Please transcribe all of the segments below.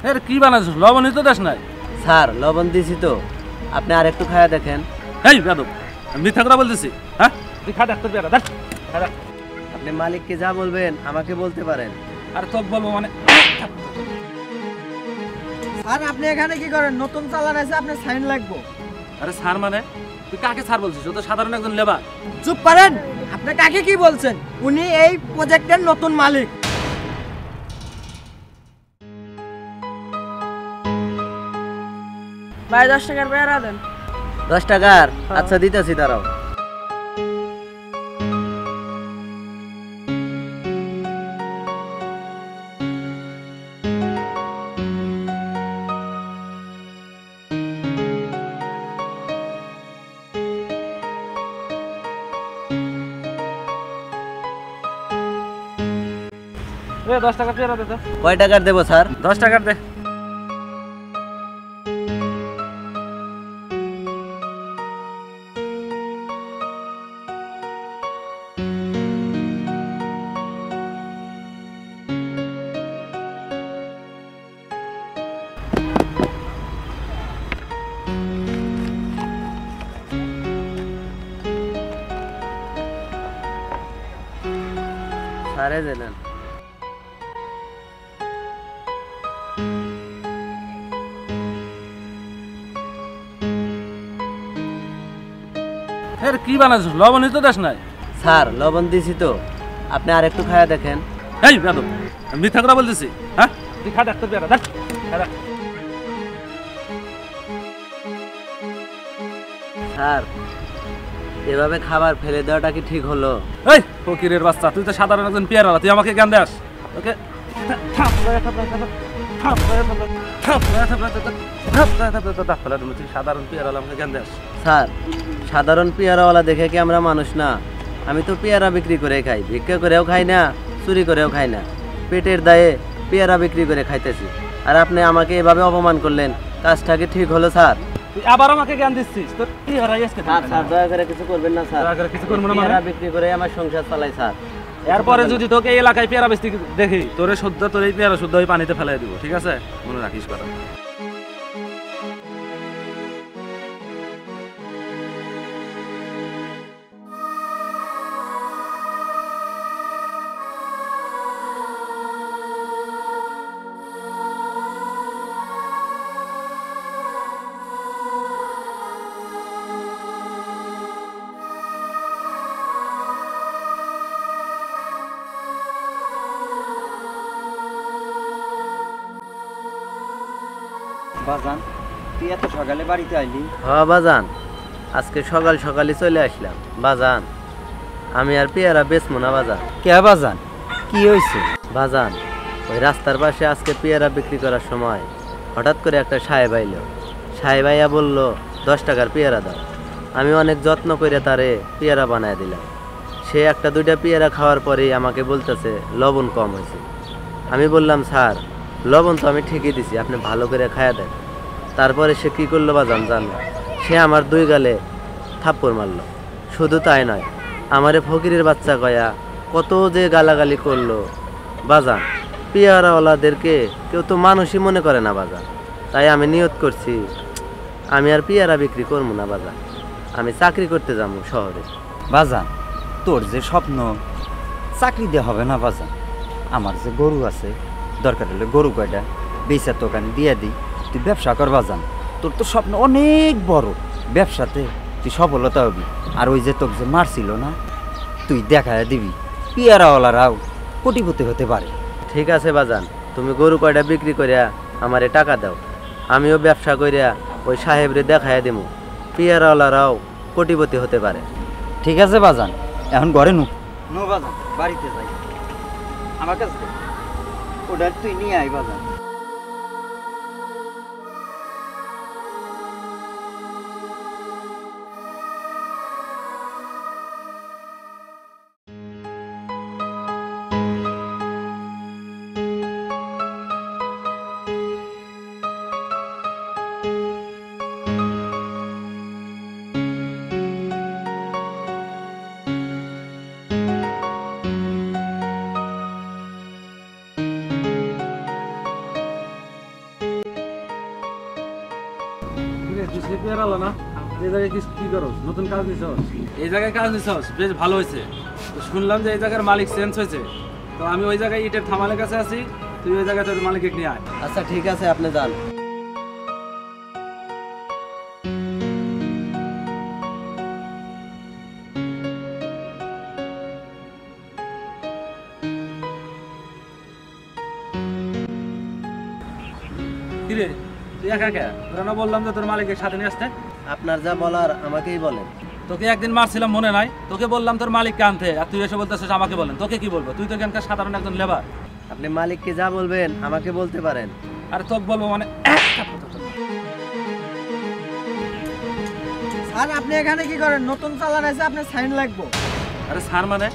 এর কি বানাইছিস? লবণই তো দেশ নাই। স্যার লবণ দিছি তো, আপনি আর একটু খায়া দেখেন। এই বেদব, আমি মিথ্যা কথা বলতেছি? হ্যাঁ, তুই খা ডাক্তার বেড়া দেখ। আপনি মালিককে যা বলবেন আমাকে বলতে পারেন। আর তোক বলবো মানে? স্যার আপনি এখানে কি করেন? নতুন চালান আছে, আপনার সাইন লাগবে। আরে স্যার মানে তুই কাকে স্যার বলছিস? ও তো সাধারণ একজন লেবার। চুপ করেন। আপনি কাকে কি বলছেন? উনি এই প্রজেক্টের নতুন মালিক। ভাই 10 টাকার পেয়ারা দেন। 10 টাকার? আচ্ছা দিতেছি, দাঁড়াও। এ 10 টাকার পেয়ারা দে তো। কয় টাকার দেবো স্যার? 10 টাকার দে। স্যারে দেন। এর কি বানাইছিস? লবণই তো দেশ নাই। স্যার লবণ দিছি তো, আপনি আর একটু খায়া দেখেন। এই বেদব, আমি মিথ্যা কথা বলতেছি? হ্যাঁ, তুই খা ডাক্তার বেড়া দেখ। স্যার এভাবে খাবার ফেলে দেওয়াটা কি ঠিক হলো? এই ফকিরের বাচ্চা, তুই তো সাধারণ একজন পেয়ারা, তুই আমাকে জ্ঞান দেস? ওকে সাধারণ পেয়ারা আমাকে জ্ঞান দেস? স্যার সাধারণ পেয়ারাওয়ালা দেখে কি আমরা মানুষ না? আমি তো পেয়ারা বিক্রি করে খাই, ভিক্ষা করেও খাই না, চুরি করেও খাই না, পেটের দায়ে পেয়ারা বিক্রি করে খাইতেছি। আর আপনি আমাকে এভাবে অপমান করলেন, কাজটা কি ঠিক হলো স্যার? তুই আবার আমাকে জ্ঞান দিচ্ছিস? তোর কি হারাই আজকে? স্যার দয়া করে কিছু করবেন না স্যার। দয়া করে কিছু করবো না মানে? পেয়ারা বিক্রি করে আমার সংসার চালাই স্যার। এরপরে যদি তোকে এই এলাকায় পেয়ারা বেচতে দেখি, তোরে শুদ্ধ, তোর এই পেয়ারা শুদ্ধ ওই পানিতে ফেলাই দিব, ঠিক আছে? মনে রাখিস কথা। বাজান তুই এত সকালে বাড়িতে আইলি? হ্যাঁ বাজান, আজকে সকাল সকালই চলে আসলাম। বাজান আমি আর পেয়ারা বেচবো না বাজান। কে বাজান, কি হয়েছে? বাজান ওই রাস্তার পাশে আজকে পেয়ারা বিক্রি করার সময় হঠাৎ করে একটা সাহেব আইল। সাহেব আইয়া বললো 10 টাকার পেয়ারা দাও। আমি অনেক যত্ন করে তারে পেয়ারা বানায় দিলাম। সে একটা দুইটা পেয়ারা খাওয়ার পরেই আমাকে বলতেছে লবণ কম হয়েছে। আমি বললাম স্যার লবণ তো আমি ঠিকই দিছি, আপনি ভালো করে খায়া দেন। তারপরে সে কী করলো বাজান জানো? সে আমার 2 গালে থাপ্পড় মারলো। শুধু তাই নয়, আমারে ফকিরের বাচ্চা কয়া কত যে গালাগালি করলো বাজান। পেয়ারাওয়ালাদেরকে কেউ তো মানুষই মনে করে না বাজান। তাই আমি নিয়ত করছি আমি আর পেয়ারা বিক্রি করবো না বাজান, আমি চাকরি করতে যাবো শহরে। বাজান তোর যে স্বপ্ন, চাকরি দিয়ে হবে না বাজান। আমার যে গরু আছে, দরকার হলে গরু কয়টা বেচা তোকানে দিয়ে দিই, তুই ব্যবসা কর বাজান। তোর তো স্বপ্ন অনেক বড়, ব্যবসাতে তুই সফলতা হবি। আর ওই যে তোকে যে মারছিল না, তুই দেখায় দিবি পেয়ারাওয়ালারাও কোটিপতি হতে পারে। ঠিক আছে বাজান, তুমি গরু কয়টা বিক্রি করিয়া আমারে টাকা দাও, আমিও ব্যবসা করিয়া ওই সাহেবরে দেখাইয়া দেবো পেয়ারাওয়ালারাও কোটিপতি হতে পারে। ঠিক আছে বাজান, এখন ঘরে নু নো বাজান, বাড়িতে যাই। আমার কাছে ওটা তুই নিয়ে আয় বাজান। তুই সে পেয়ারা আলো না এই জায়গায় কি করো নতুন কাজ নিছস এই জায়গায় কাজ নিছস বেশ ভালো হয়েছে তো শুনলাম যে এই জায়গার মালিক চেঞ্জ হয়েছে তো আমি ওই জায়গায় ইটের থামালের কাছে আছি তুই ওই জায়গায় তোর মালিককে নিয়ে আয় আচ্ছা ঠিক আছে, আপনি যান। কিরে তুই একা একা তোরা না বললাম যে তোর মালিকের সাথে নিয়ে আসতে আপনার যা বলার আমাকেই বলেন। তোকে একদিন মারছিলাম মনে নাই তোকে বললাম তোর মালিককে আনতে আর তুই এসে বলতেছিস আমাকে বলেন তোকে কি বলবো তুই তো এখানকার সাধারণ একজন লেবার আপনি মালিককে যা বলবেন আমাকে বলতে পারেন। আর তোকে বলবো মানে স্যার আপনি এখানে কি করেন? নতুন চালান আছে, আপনার সাইন লাগবে। আরে স্যার মানে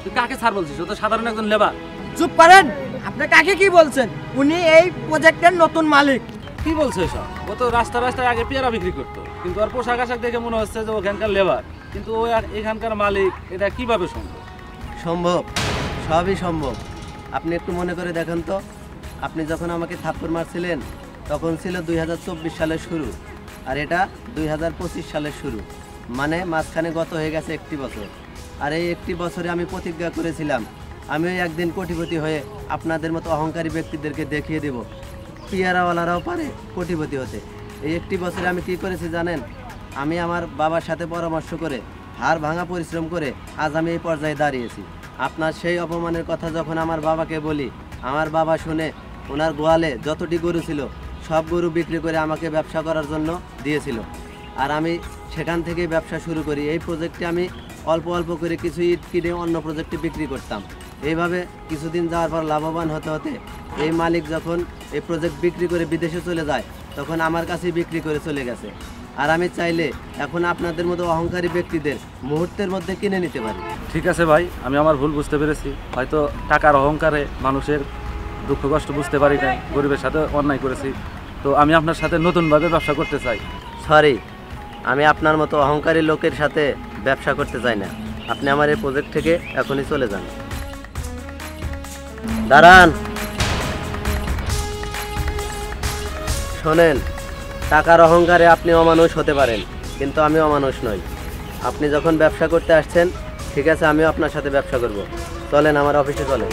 তুই কাকে স্যার বলছিস ও তো সাধারণ একজন লেবার চুপ করেন। আপনি কাকে কি বলছেন? উনি এই প্রজেক্টের নতুন মালিক। কি বলছো এসব ও তো রাস্তায় আগে পেয়ারা বিক্রি করতো কিন্তু ওর পোশাক আশাক দেখে মনে হচ্ছে যে ওখানকার লেবার কিন্তু ও আর এখানকার মালিক এটা কিভাবে সম্ভব সম্ভব, সবই সম্ভব। আপনি একটু মনে করে দেখেন তো, আপনি যখন আমাকে থাপ্পড় মারছিলেন তখন ছিল 2024 সালের শুরু আর এটা 2025 সালের শুরু, মানে মাঝখানে গত হয়ে গেছে একটি বছর। আর এই একটি বছরে আমি প্রতিজ্ঞা করেছিলাম আমি ওই একদিন কোটিপতি হয়ে আপনাদের মতো অহংকারী ব্যক্তিদেরকে দেখিয়ে দেব পেয়ারাওয়ালারাও পারে কোটিপতি হতে। এই একটি বছরে আমি কি করেছি জানেন? আমি আমার বাবার সাথে পরামর্শ করে হাড় ভাঙা পরিশ্রম করে আজ আমি এই পর্যায়ে দাঁড়িয়েছি। আপনার সেই অপমানের কথা যখন আমার বাবাকে বলি, আমার বাবা শুনে ওনার গোয়ালে যতটি গরু ছিল সব গরু বিক্রি করে আমাকে ব্যবসা করার জন্য দিয়েছিল। আর আমি সেখান থেকেই ব্যবসা শুরু করি। এই প্রজেক্টে আমি অল্প অল্প করে কিছু ইট কিনে অন্য প্রজেক্টে বিক্রি করতাম। এইভাবে কিছুদিন যাওয়ার পর লাভবান হতে হতে এই মালিক যখন এই প্রজেক্ট বিক্রি করে বিদেশে চলে যায় তখন আমার কাছেই বিক্রি করে চলে গেছে। আর আমি চাইলে এখন আপনাদের মতো অহংকারী ব্যক্তিদের মুহূর্তের মধ্যে কিনে নিতে পারি। ঠিক আছে ভাই আমি আমার ভুল বুঝতে পেরেছি হয়তো টাকার অহংকারে মানুষের দুঃখ কষ্ট বুঝতে পারি নাই গরিবের সাথে অন্যায় করেছি তো আমি আপনার সাথে নতুনভাবে ব্যবসা করতে চাই। সরি, আমি আপনার মতো অহংকারী লোকের সাথে ব্যবসা করতে চাই না। আপনি আমার এই প্রজেক্ট থেকে এখনই চলে যান। দাঁড়ান, শোনেন, টাকার অহংকারে আপনি অমানুষ হতে পারেন কিন্তু আমি অমানুষ নই। আপনি যখন ব্যবসা করতে আসছেন ঠিক আছে, আমিও আপনার সাথে ব্যবসা করব। চলেন আমার অফিসে চলেন।